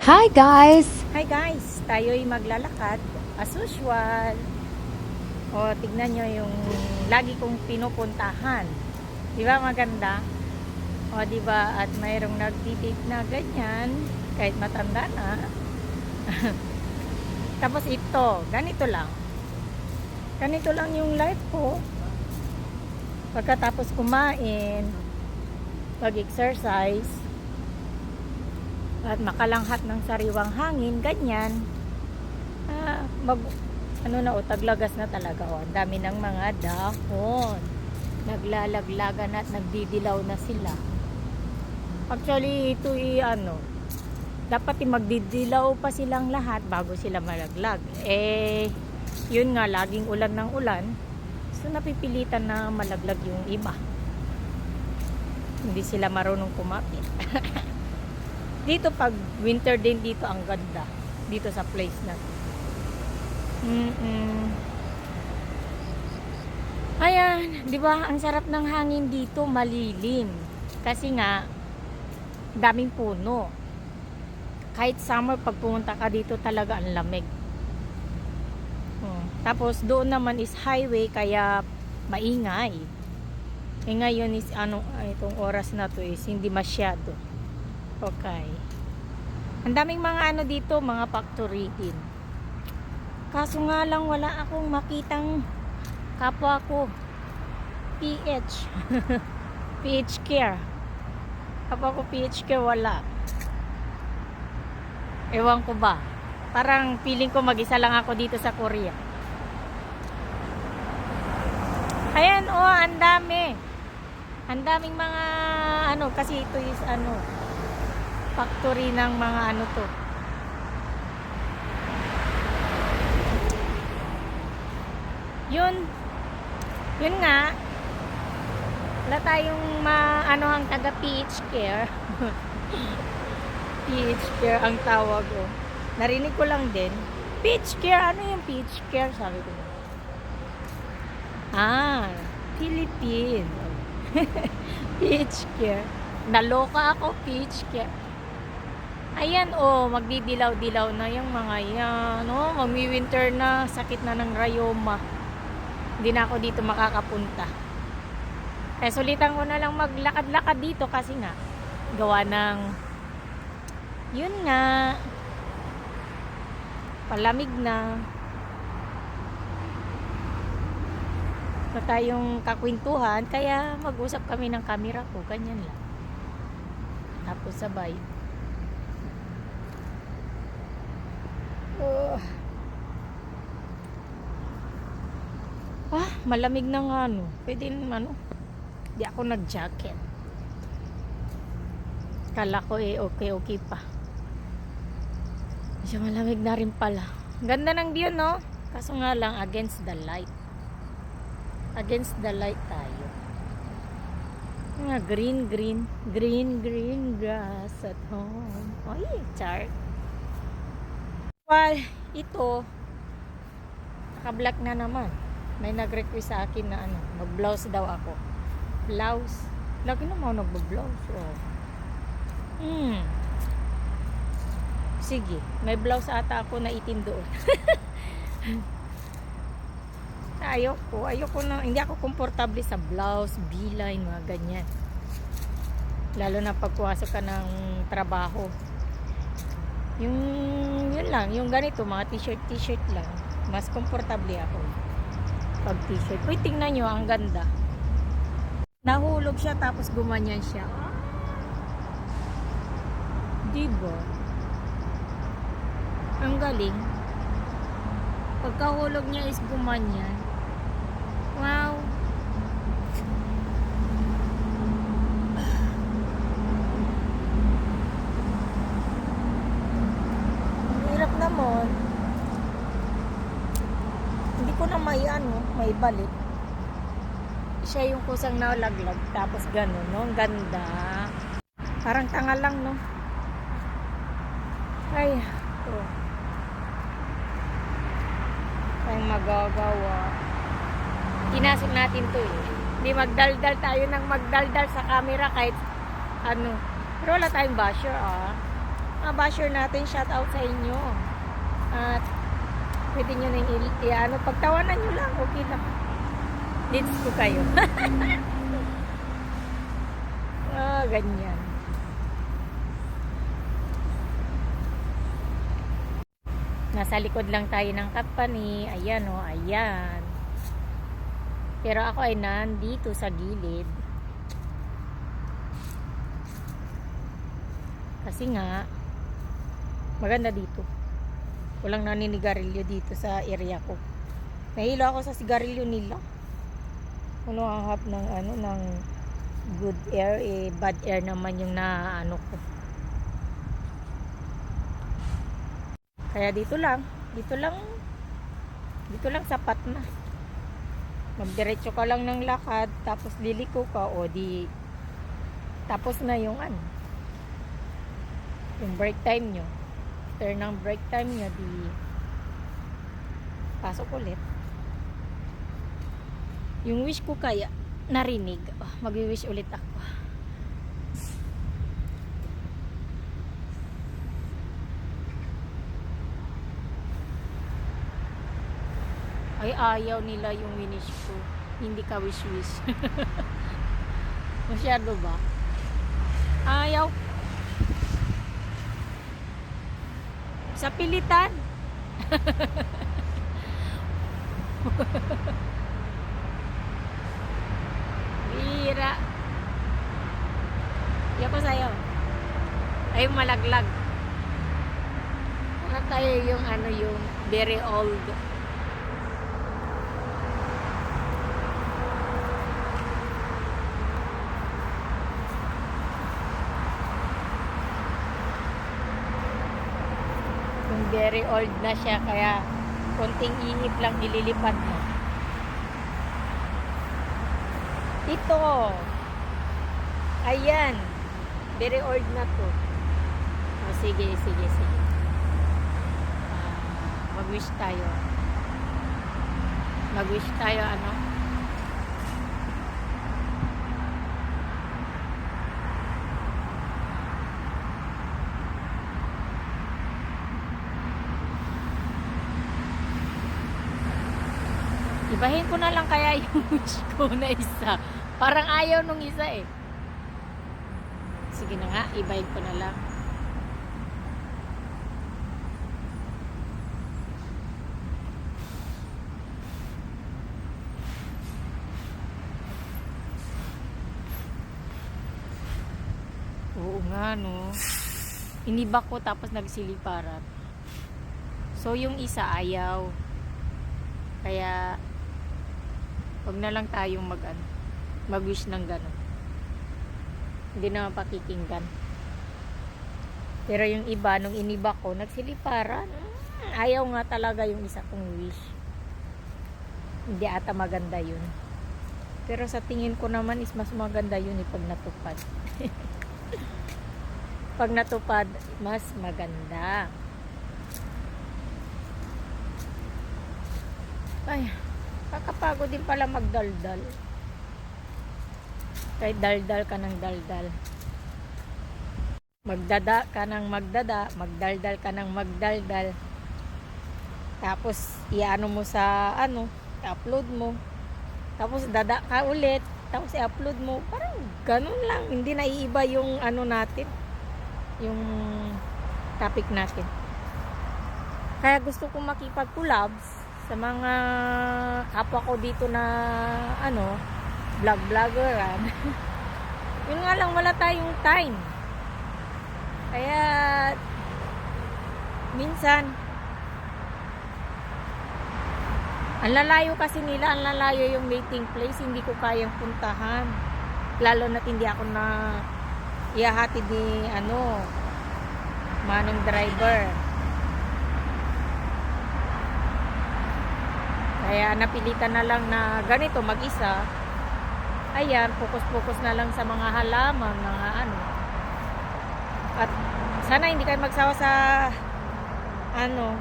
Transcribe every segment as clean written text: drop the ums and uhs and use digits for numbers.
Hi guys! Hi guys, tayo'y maglalakad as usual. O tignan nyo yung lagi kong pinupuntahan. Di ba maganda? O di ba at mayroong nagtitik na ganyan kahit matanda na. Tapos ito, ganito lang. Ganito lang yung life ko. Pagkatapos kumain, pag-exercise, at makalanghat ng sariwang hangin, ganyan. Taglagas na talaga. Ang dami ng mga dahon. Naglalaglagan at nagdidilaw na sila. Actually, ito dapat magdidilaw pa silang lahat bago sila malaglag. Yun nga, laging ulan ng ulan. So, napipilitan na malaglag yung iba. Hindi sila marunong kumapit. Dito pag winter din dito ang ganda dito sa place na to. Ayan, 'di ba? Ang sarap ng hangin dito, malilim. Kasi nga daming puno. Kahit summer pag pumunta ka dito talaga ang lamig. Tapos doon naman is highway kaya maingay. Ngayon is itong oras na to is hindi masyado. Okay. Ang daming mga dito, mga factory din. Kaso nga lang wala akong makitang kapwa ko PH. PH care. Kapwa ko PH care wala. Ewan ko ba. Parang feeling ko mag-isa lang ako dito sa Korea. Ayan, ang dami. Ang daming mga kasi ito is factory ng mga to. Yun nga. Wala tayong ang taga PH care. PH care ang tawag ko. Narinig ko lang din. PH care, ano yung PH care? Sabi ko. Philippine. PH care. Naloka ako, PH care. Ayan, magdidilaw-dilaw na yung mga yan. Magwi-winter na, sakit na ng rayoma. Hindi na ako dito makakapunta. Kaya sulitan ko na lang maglakad-lakad dito kasi nga, gawa ng, yun nga, palamig na. Na tayong kakwentuhan, kaya mag-usap kami ng camera ko, ganyan lang. Tapos sabay. Malamig na nga pwede di ako nag-jacket. Kala ko okay pa. Medyo malamig na rin pala. Ganda ng view kaso nga lang against the light. Against the light tayo. Green grass at home. Ay, char. Well, ito naka-black na naman. May nag-request sa akin na mag-blouse daw ako. Blouse. Lagi naman nag-blouse. Sige, may blouse ata ako na itim doon. Ayoko na, hindi ako komportable sa blouse, B-line, mga ganyan. Lalo na pagpuasok ka ng trabaho. Yun lang, yung ganito, mga t-shirt lang. Mas komportable ako pag t-shirt. Uy, tingnan nyo, ang ganda. Nahulog siya, tapos gumanyan siya. Diba? Ang galing. Pagkahulog niya is gumanyan. Wow. Ang hirap naman. Hindi ko na may balik. Siya yung kusang nalaglag. Tapos ganun, Ang ganda. Parang tanga lang, Ay, tayong magagawa. Kinasok natin to Hindi magdaldal tayo ng magdaldal sa camera kahit Pero wala tayong basher mga basher natin, shout out sa inyo. At pwede nyo na ano, pagtawanan nyo lang, okay lang. Needs ko kayo. Ganyan. Nasa likod lang tayo ng company. Ayan o, ayan. Pero ako ay nandito sa gilid. Kasi nga, maganda dito. Walang naninigarilyo dito sa area ko. Nahilo ako sa sigarilyo nila. Ano ang hap ng ano ng good air, bad air naman yung naano ko. Kaya dito lang sapat na. Magdiretso ka lang ng lakad, tapos liliko ka o di tapos na yung ano. Yung break time nyo. After ng break time nyo, di pasok ulit. Yung wish ko kaya narinig. Magwi-wish ulit ako. Ay, ayaw nila yung winish ko. Hindi ka wish-wish. Masyado ba? Ayaw. Sa pilitan. Bira. Ayaw ko sa'yo. Ay, malaglag. Baka tayo yung ano yung very old. Very old na siya, kaya konting ihip lang ililipad mo. Ito. Ayan. Very old na to. Sige. Mag-wish tayo. Mag-wish tayo, ano? Ibahin ko na lang kaya yung wish ko na isa. Parang ayaw nung isa eh. Sige na nga, ibahin ko na lang. Oo nga no. Iniba ko tapos nagsiliparan. So yung isa ayaw. Kaya wag na lang tayong mag-wish ng gano'n. Hindi na mapakikinggan. Pero yung iba, nung iniba ko, nagsiliparan. Ayaw nga talaga yung isa kong wish. Hindi ata maganda yun. Pero sa tingin ko naman is mas maganda yun pag natupad. Pag natupad, mas maganda. Ay, kakapagod din pala magdaldal. Kahit daldal ka ng daldal. Magdada ka ng magdada, magdaldal ka ng magdaldal. Tapos, iano mo sa, i-upload mo. Tapos, dada ka ulit. Tapos, i-upload mo. Parang ganun lang. Hindi naiiba yung natin. Yung topic natin. Kaya gusto kong makipag-collabs sa mga kapwa ko dito na vloggeran. Yun nga lang, wala tayong time. Kaya minsan ang lalayo kasi nila, ang lalayo yung meeting place, hindi ko kayang puntahan. Lalo na't hindi ako na ihahatid ni manong driver. Kaya napilitan na lang na ganito mag-isa. Ayan, focus na lang sa mga halaman, mga At sana hindi kayo magsawa sa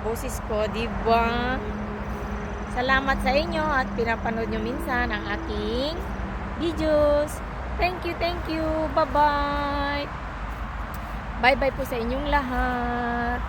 boses ko, diba? Salamat sa inyo at pinapanood nyo minsan ang aking videos. Thank you. Bye-bye. Bye-bye po sa inyong lahat.